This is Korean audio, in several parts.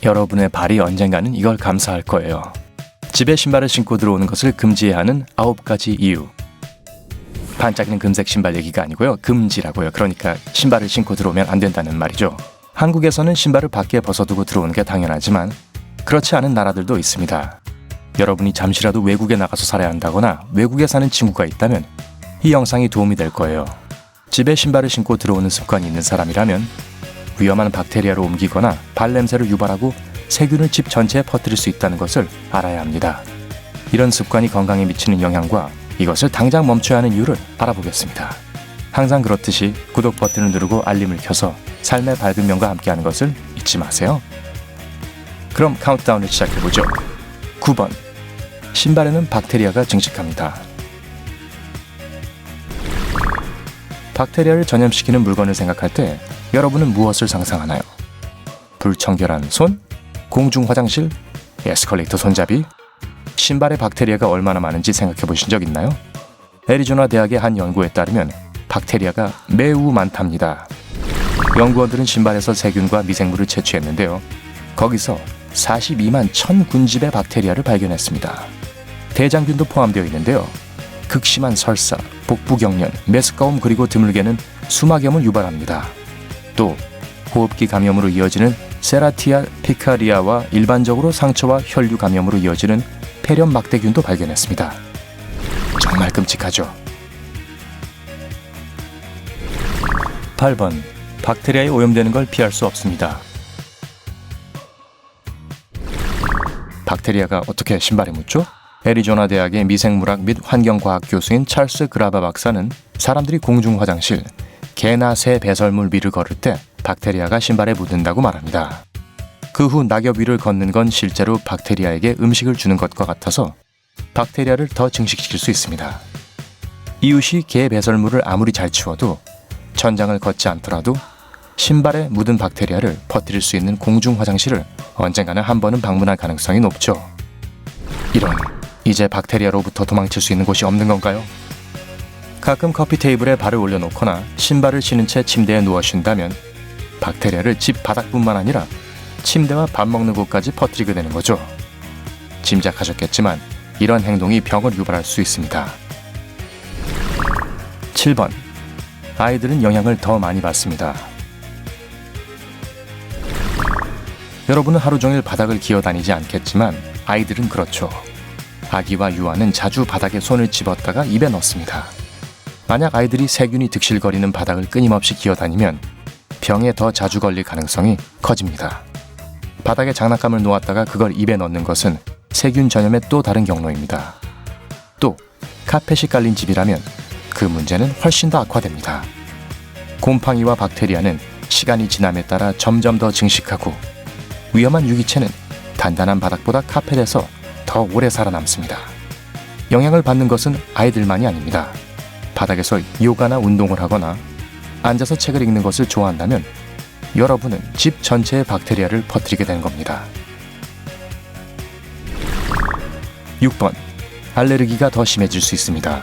여러분의 발이 언젠가는 이걸 감사할 거예요. 집에 신발을 신고 들어오는 것을 금지해야 하는 9가지 이유. 반짝이는 금색 신발 얘기가 아니고요. 금지라고요. 그러니까 신발을 신고 들어오면 안 된다는 말이죠. 한국에서는 신발을 밖에 벗어두고 들어오는 게 당연하지만 그렇지 않은 나라들도 있습니다. 여러분이 잠시라도 외국에 나가서 살아야 한다거나 외국에 사는 친구가 있다면 이 영상이 도움이 될 거예요. 집에 신발을 신고 들어오는 습관이 있는 사람이라면 위험한 박테리아로 옮기거나 발냄새를 유발하고 세균을 집 전체에 퍼뜨릴 수 있다는 것을 알아야 합니다. 이런 습관이 건강에 미치는 영향과 이것을 당장 멈춰야 하는 이유를 알아보겠습니다. 항상 그렇듯이 구독 버튼을 누르고 알림을 켜서 삶의 밝은 면과 함께하는 것을 잊지 마세요. 그럼 카운트다운을 시작해보죠. 9번. 신발에는 박테리아가 증식합니다. 박테리아를 전염시키는 물건을 생각할 때 여러분은 무엇을 상상하나요? 불청결한 손? 공중 화장실? 에스컬레이터 손잡이? 신발에 박테리아가 얼마나 많은지 생각해 보신 적 있나요? 애리조나 대학의 한 연구에 따르면 박테리아가 매우 많답니다. 연구원들은 신발에서 세균과 미생물을 채취했는데요. 거기서 42만 1000군집의 박테리아를 발견했습니다. 대장균도 포함되어 있는데요. 극심한 설사, 복부경련, 메스꺼움 그리고 드물게는 수막염을 유발합니다. 또 호흡기 감염으로 이어지는 세라티아 피카리아와 일반적으로 상처와 혈류 감염으로 이어지는 폐렴 막대균도 발견했습니다. 정말 끔찍하죠. 8번. 박테리아에 오염되는 걸 피할 수 없습니다. 박테리아가 어떻게 신발에 묻죠? 애리조나 대학의 미생물학 및 환경과학 교수인 찰스 그라바 박사는 사람들이 공중 화장실, 개나 새 배설물 위를 걸을 때 박테리아가 신발에 묻는다고 말합니다. 그 후 낙엽 위를 걷는 건 실제로 박테리아에게 음식을 주는 것과 같아서 박테리아를 더 증식시킬 수 있습니다. 이웃이 개 배설물을 아무리 잘 치워도 천장을 걷지 않더라도 신발에 묻은 박테리아를 퍼뜨릴 수 있는 공중 화장실을 언젠가는 한 번은 방문할 가능성이 높죠. 이런, 이제 박테리아로부터 도망칠 수 있는 곳이 없는 건가요? 가끔 커피 테이블에 발을 올려놓거나 신발을 신은 채 침대에 누워 쉰다면 박테리아를 집 바닥뿐만 아니라 침대와 밥 먹는 곳까지 퍼뜨리게 되는 거죠. 짐작하셨겠지만 이런 행동이 병을 유발할 수 있습니다. 7번. 아이들은 영향을 더 많이 받습니다. 여러분은 하루 종일 바닥을 기어다니지 않겠지만 아이들은 그렇죠. 아기와 유아는 자주 바닥에 손을 집었다가 입에 넣습니다. 만약 아이들이 세균이 득실거리는 바닥을 끊임없이 기어다니면 병에 더 자주 걸릴 가능성이 커집니다. 바닥에 장난감을 놓았다가 그걸 입에 넣는 것은 세균 전염의 또 다른 경로입니다. 또 카펫이 깔린 집이라면 그 문제는 훨씬 더 악화됩니다. 곰팡이와 박테리아는 시간이 지남에 따라 점점 더 증식하고 위험한 유기체는 단단한 바닥보다 카펫에서 더 오래 살아남습니다. 영향을 받는 것은 아이들만이 아닙니다. 바닥에서 요가나 운동을 하거나 앉아서 책을 읽는 것을 좋아한다면 여러분은 집 전체에 박테리아를 퍼뜨리게 되는 겁니다. 6번. 알레르기가 더 심해질 수 있습니다.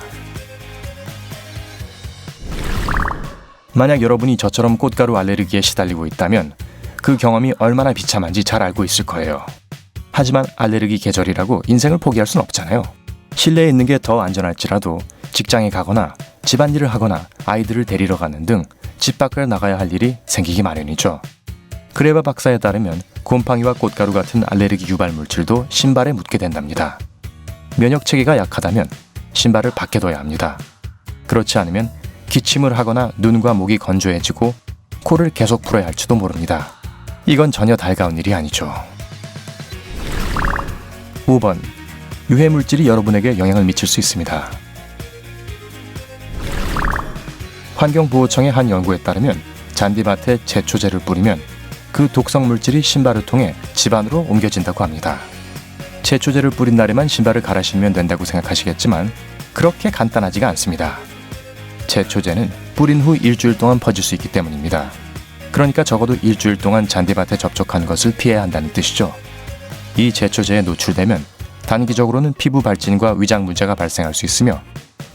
만약 여러분이 저처럼 꽃가루 알레르기에 시달리고 있다면 그 경험이 얼마나 비참한지 잘 알고 있을 거예요. 하지만 알레르기 계절이라고 인생을 포기할 순 없잖아요. 실내에 있는 게 더 안전할지라도 직장에 가거나 집안일을 하거나 아이들을 데리러 가는 등 집 밖을 나가야 할 일이 생기기 마련이죠. 그레바 박사에 따르면 곰팡이와 꽃가루 같은 알레르기 유발 물질도 신발에 묻게 된답니다. 면역 체계가 약하다면 신발을 밖에 둬야 합니다. 그렇지 않으면 기침을 하거나 눈과 목이 건조해지고 코를 계속 풀어야 할지도 모릅니다. 이건 전혀 달가운 일이 아니죠. 5번. 유해물질이 여러분에게 영향을 미칠 수 있습니다. 환경보호청의 한 연구에 따르면 잔디밭에 제초제를 뿌리면 그 독성 물질이 신발을 통해 집 안으로 옮겨진다고 합니다. 제초제를 뿌린 날에만 신발을 갈아 신으면 된다고 생각하시겠지만 그렇게 간단하지가 않습니다. 제초제는 뿌린 후 일주일 동안 퍼질 수 있기 때문입니다. 그러니까 적어도 일주일 동안 잔디밭에 접촉하는 것을 피해야 한다는 뜻이죠. 이 제초제에 노출되면 단기적으로는 피부 발진과 위장 문제가 발생할 수 있으며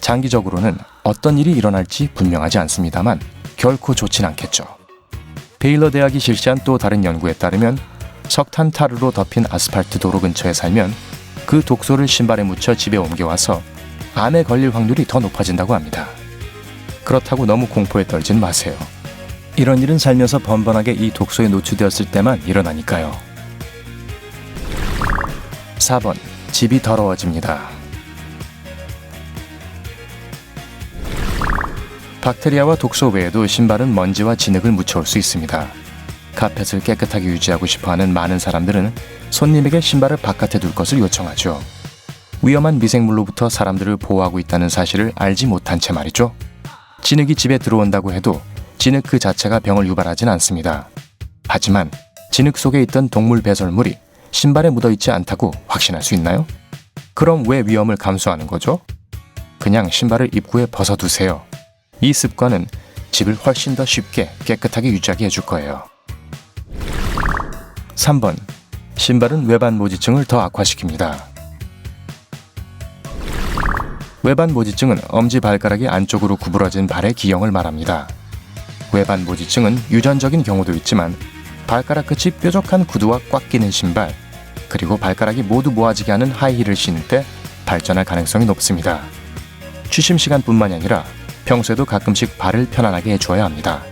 장기적으로는 어떤 일이 일어날지 분명하지 않습니다만 결코 좋진 않겠죠. 베일러 대학이 실시한 또 다른 연구에 따르면 석탄타르로 덮인 아스팔트 도로 근처에 살면 그 독소를 신발에 묻혀 집에 옮겨와서 암에 걸릴 확률이 더 높아진다고 합니다. 그렇다고 너무 공포에 떨진 마세요. 이런 일은 살면서 번번하게 이 독소에 노출되었을 때만 일어나니까요. 4번. 집이 더러워집니다. 박테리아와 독소 외에도 신발은 먼지와 진흙을 묻혀올 수 있습니다. 카펫을 깨끗하게 유지하고 싶어하는 많은 사람들은 손님에게 신발을 바깥에 둘 것을 요청하죠. 위험한 미생물로부터 사람들을 보호하고 있다는 사실을 알지 못한 채 말이죠. 진흙이 집에 들어온다고 해도 진흙 그 자체가 병을 유발하진 않습니다. 하지만 진흙 속에 있던 동물 배설물이 신발에 묻어있지 않다고 확신할 수 있나요? 그럼 왜 위험을 감수하는 거죠? 그냥 신발을 입구에 벗어두세요. 이 습관은 집을 훨씬 더 쉽게 깨끗하게 유지하게 해줄 거예요. 3번. 신발은 외반 모지증을 더 악화시킵니다. 외반 모지증은 엄지발가락이 안쪽으로 구부러진 발의 기형을 말합니다. 외반 모지증은 유전적인 경우도 있지만 발가락 끝이 뾰족한 구두와 꽉 끼는 신발, 그리고 발가락이 모두 모아지게 하는 하이힐을 신을 때 발전할 가능성이 높습니다. 취침 시간뿐만이 아니라 평소에도 가끔씩 발을 편안하게 해주어야 합니다.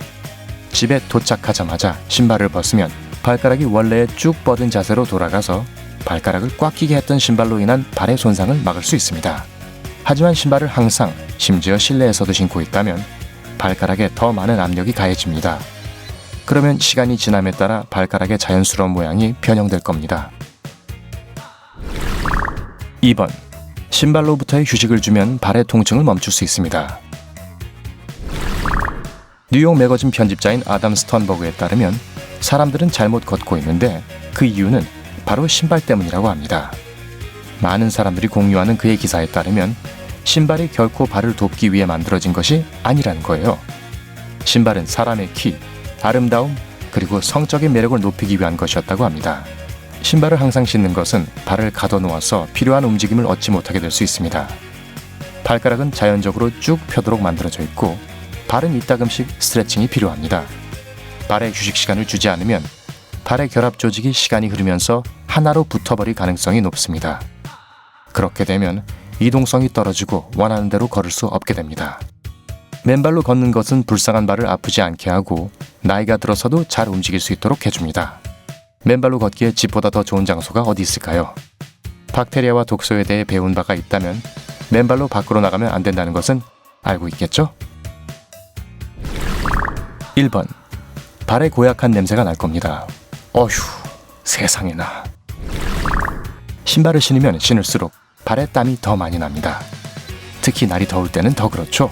집에 도착하자마자 신발을 벗으면 발가락이 원래의 쭉 뻗은 자세로 돌아가서 발가락을 꽉 끼게 했던 신발로 인한 발의 손상을 막을 수 있습니다. 하지만 신발을 항상, 심지어 실내에서도 신고 있다면 발가락에 더 많은 압력이 가해집니다. 그러면 시간이 지남에 따라 발가락의 자연스러운 모양이 변형될 겁니다. 2번. 신발로부터의 휴식을 주면 발의 통증을 멈출 수 있습니다. 뉴욕 매거진 편집자인 아담 스턴버그에 따르면 사람들은 잘못 걷고 있는데 그 이유는 바로 신발 때문이라고 합니다. 많은 사람들이 공유하는 그의 기사에 따르면 신발이 결코 발을 돕기 위해 만들어진 것이 아니라는 거예요. 신발은 사람의 키, 아름다움, 그리고 성적인 매력을 높이기 위한 것이었다고 합니다. 신발을 항상 신는 것은 발을 가둬놓아서 필요한 움직임을 얻지 못하게 될 수 있습니다. 발가락은 자연적으로 쭉 펴도록 만들어져 있고 발은 이따금씩 스트레칭이 필요합니다. 발에 휴식 시간을 주지 않으면 발의 결합 조직이 시간이 흐르면서 하나로 붙어버릴 가능성이 높습니다. 그렇게 되면 이동성이 떨어지고 원하는 대로 걸을 수 없게 됩니다. 맨발로 걷는 것은 불쌍한 발을 아프지 않게 하고 나이가 들어서도 잘 움직일 수 있도록 해줍니다. 맨발로 걷기에 집보다 더 좋은 장소가 어디 있을까요? 박테리아와 독소에 대해 배운 바가 있다면 맨발로 밖으로 나가면 안 된다는 것은 알고 있겠죠? 1번. 발에 고약한 냄새가 날 겁니다. 어휴, 세상에나. 신발을 신으면 신을수록 발에 땀이 더 많이 납니다. 특히 날이 더울 때는 더 그렇죠.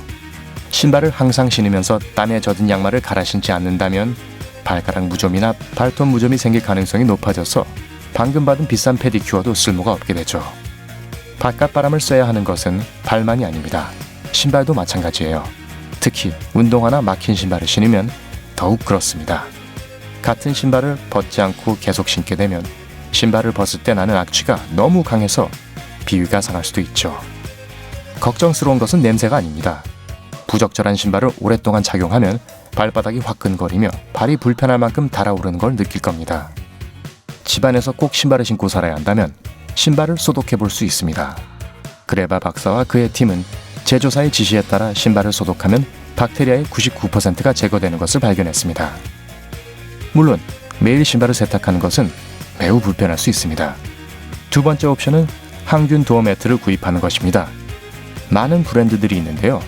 신발을 항상 신으면서 땀에 젖은 양말을 갈아 신지 않는다면 발가락 무좀이나 발톱 무좀이 생길 가능성이 높아져서 방금 받은 비싼 페디큐어도 쓸모가 없게 되죠. 바깥바람을 쐬야 하는 것은 발만이 아닙니다. 신발도 마찬가지예요. 특히 운동화나 막힌 신발을 신으면 더욱 그렇습니다. 같은 신발을 벗지 않고 계속 신게 되면 신발을 벗을 때 나는 악취가 너무 강해서 비위가 상할 수도 있죠. 걱정스러운 것은 냄새가 아닙니다. 부적절한 신발을 오랫동안 착용하면 발바닥이 화끈거리며 발이 불편할 만큼 달아오르는 걸 느낄 겁니다. 집안에서 꼭 신발을 신고 살아야 한다면 신발을 소독해 볼 수 있습니다. 그레바 박사와 그의 팀은 제조사의 지시에 따라 신발을 소독하면 박테리아의 99%가 제거되는 것을 발견했습니다. 물론 매일 신발을 세탁하는 것은 매우 불편할 수 있습니다. 두 번째 옵션은 항균 도어 매트를 구입하는 것입니다. 많은 브랜드들이 있는데요.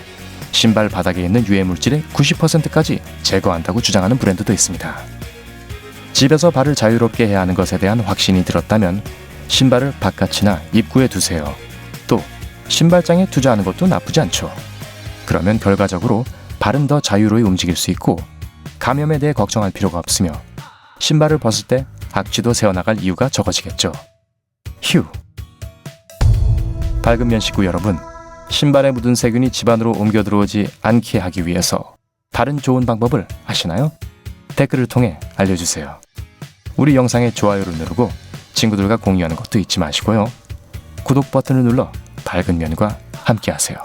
신발 바닥에 있는 유해 물질의 90%까지 제거한다고 주장하는 브랜드도 있습니다. 집에서 발을 자유롭게 해야 하는 것에 대한 확신이 들었다면 신발을 바깥이나 입구에 두세요. 또 신발장에 투자하는 것도 나쁘지 않죠. 그러면 결과적으로 발은 더 자유로이 움직일 수 있고 감염에 대해 걱정할 필요가 없으며 신발을 벗을 때 악취도 새어나갈 이유가 적어지겠죠. 휴! 밝은 면 식구 여러분, 신발에 묻은 세균이 집안으로 옮겨 들어오지 않게 하기 위해서 다른 좋은 방법을 아시나요? 댓글을 통해 알려주세요. 우리 영상에 좋아요를 누르고 친구들과 공유하는 것도 잊지 마시고요. 구독 버튼을 눌러 밝은 면과 함께 하세요.